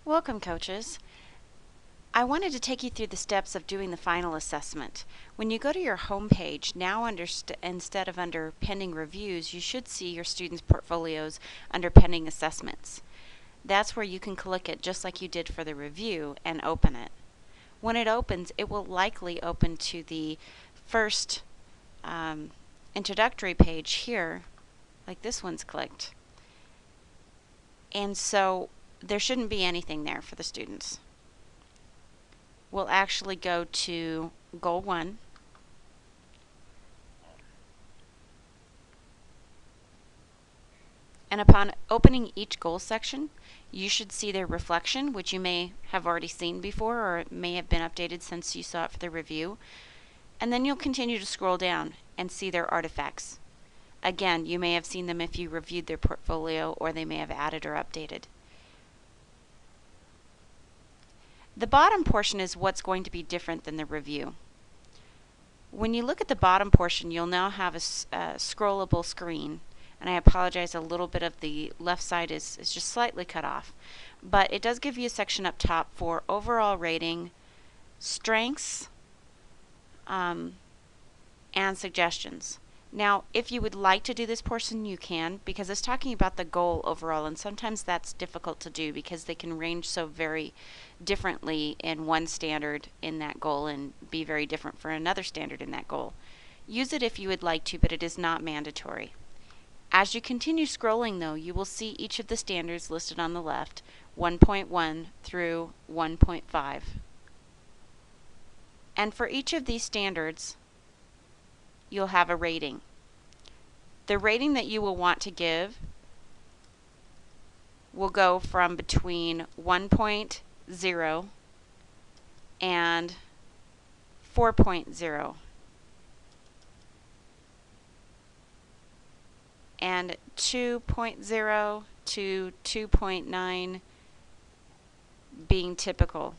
Welcome, coaches. I wanted to take you through the steps of doing the final assessment. When you go to your home page, now instead of under pending reviews, you should see your students' portfolios under pending assessments. That's where you can click it just like you did for the review and open it. When it opens, it will likely open to the first introductory page here, like this one's clicked. And so there shouldn't be anything there for the students. We'll actually go to Goal 1. And upon opening each goal section, you should see their reflection, which you may have already seen before, or it may have been updated since you saw it for the review. And then you'll continue to scroll down and see their artifacts. Again, you may have seen them if you reviewed their portfolio, or they may have added or updated. The bottom portion is what's going to be different than the review. When you look at the bottom portion, you'll now have a scrollable screen. And I apologize, a little bit of the left side is just slightly cut off. But it does give you a section up top for overall rating, strengths, and suggestions. Now, if you would like to do this portion, you can, because it's talking about the goal overall, and sometimes that's difficult to do because they can range so very differently in one standard in that goal and be very different for another standard in that goal. Use it if you would like to, but it is not mandatory. As you continue scrolling, though, you will see each of the standards listed on the left, 1.1 through 1.5. And for each of these standards, you'll have a rating. The rating that you will want to give will go from between 1.0 and 4.0. And 2.0 to 2.9 being typical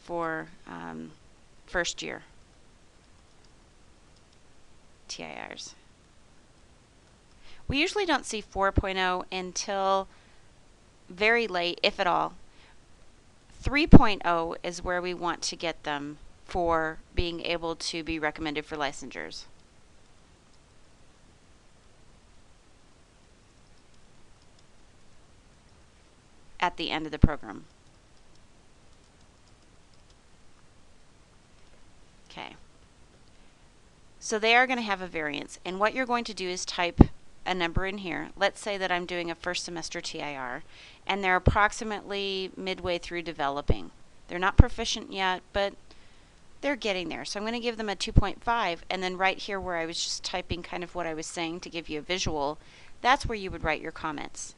for first year TIRs. We usually don't see 4.0 until very late, if at all. 3.0 is where we want to get them for being able to be recommended for licensures. At the end of the program. Okay. So they are going to have a variance, and what you're going to do is type a number in here. Let's say that I'm doing a first semester TIR, and they're approximately midway through developing. They're not proficient yet, but they're getting there. So I'm going to give them a 2.5, and then right here where I was just typing kind of what I was saying to give you a visual, that's where you would write your comments.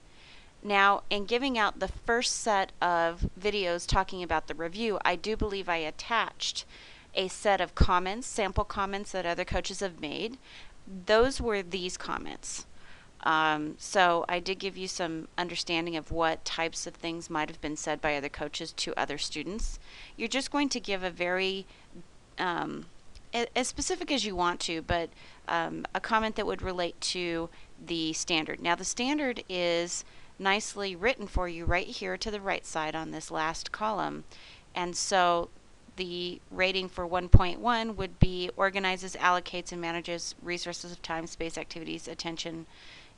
Now, in giving out the first set of videos talking about the review, I do believe I attached a set of comments, sample comments that other coaches have made. Those were these comments. So I did give you some understanding of what types of things might have been said by other coaches to other students. You're just going to give a very, as specific as you want to, but a comment that would relate to the standard. Now the standard is nicely written for you right here to the right side on this last column. And so the rating for 1.1 would be organizes, allocates, and manages resources of time, space, activities, attention,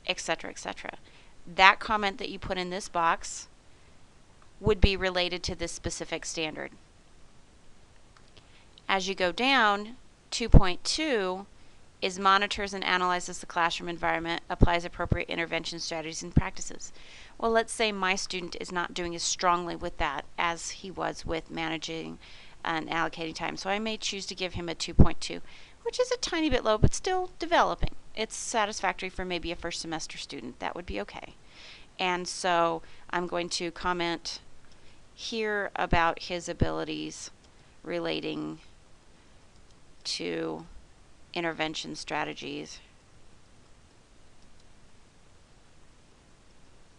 etc., etc. That comment that you put in this box would be related to this specific standard. As you go down, 2.2 is monitors and analyzes the classroom environment, applies appropriate intervention strategies and practices. Well, let's say my student is not doing as strongly with that as he was with managing and allocating time. So I may choose to give him a 2.2, which is a tiny bit low, but still developing. It's satisfactory for maybe a first semester student. That would be okay. And so I'm going to comment here about his abilities relating to intervention strategies,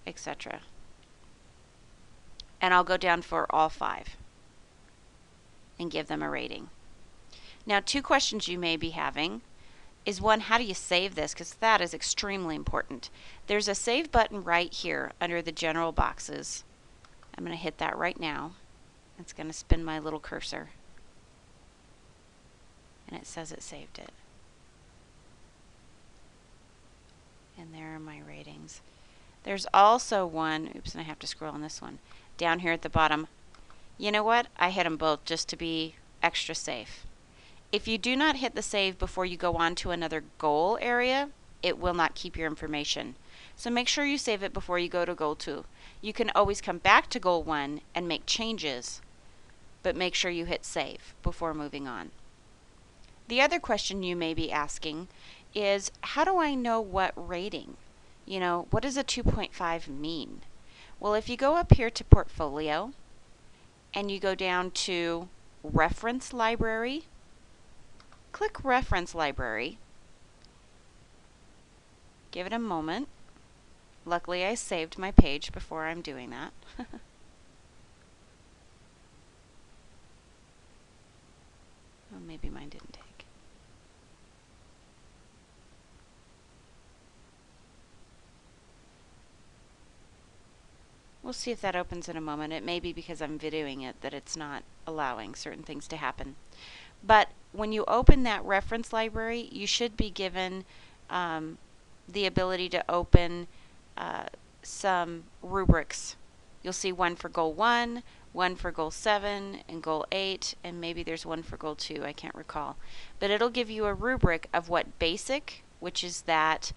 etc. And I'll go down for all 5 and give them a rating. Now, 2 questions you may be having is one, how do you save this? Because that is extremely important. There's a save button right here under the general boxes. I'm going to hit that right now. It's going to spin my little cursor. And it says it saved it. And there are my ratings. There's also one, oops, and I have to scroll on this one, down here at the bottom. You know what? I hit them both just to be extra safe. If you do not hit the save before you go on to another goal area, it will not keep your information. So make sure you save it before you go to goal 2. You can always come back to goal 1 and make changes, but make sure you hit save before moving on. The other question you may be asking is, how do I know what rating? You know, what does a 2.5 mean? Well, if you go up here to portfolio and you go down to reference library, click reference library. Give it a moment. Luckily, I saved my page before I'm doing that. Oh, maybe mine didn't take. We'll see if that opens in a moment. It may be because I'm videoing it that it's not allowing certain things to happen. But when you open that reference library, you should be given the ability to open some rubrics. You'll see one for goal 1, one for goal 7, and goal 8, and maybe there's one for goal 2, I can't recall. But it'll give you a rubric of what basic, which is that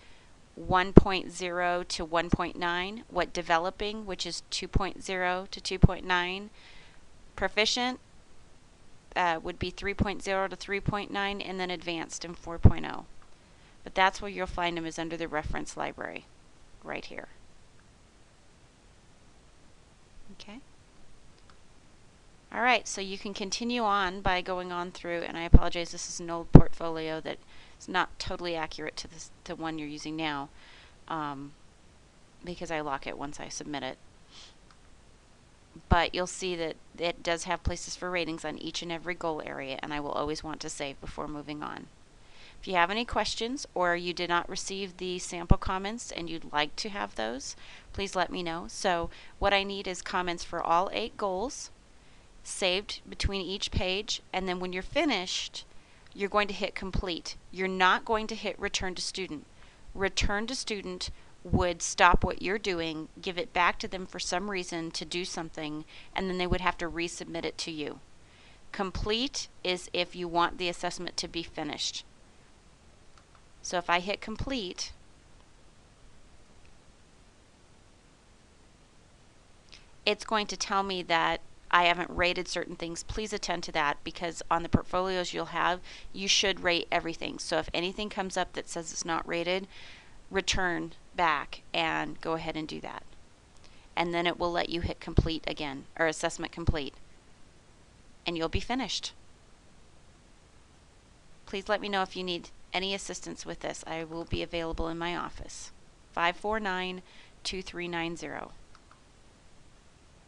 1.0 to 1.9, what developing, which is 2.0 to 2.9, proficient would be 3.0 to 3.9, and then advanced in 4.0. But that's where you'll find them, is under the reference library, right here. Okay. All right, so you can continue on by going on through, and I apologize, this is an old portfolio that is not totally accurate to the one you're using now, because I lock it once I submit it. But you'll see that it does have places for ratings on each and every goal area, and I will always want to save before moving on. If you have any questions, or you did not receive the sample comments and you'd like to have those, please let me know. So what I need is comments for all 8 goals, saved between each page, and then when you're finished, you're going to hit complete. You're not going to hit return to student. Return to student would stop what you're doing, give it back to them for some reason to do something, and then they would have to resubmit it to you. Complete is if you want the assessment to be finished. So if I hit complete, it's going to tell me that I haven't rated certain things. Please attend to that, because on the portfolios you'll have, you should rate everything. So if anything comes up that says it's not rated, return back and go ahead and do that. And then it will let you hit complete again, or assessment complete, and you'll be finished. Please let me know if you need any assistance with this. I will be available in my office. 549-2390.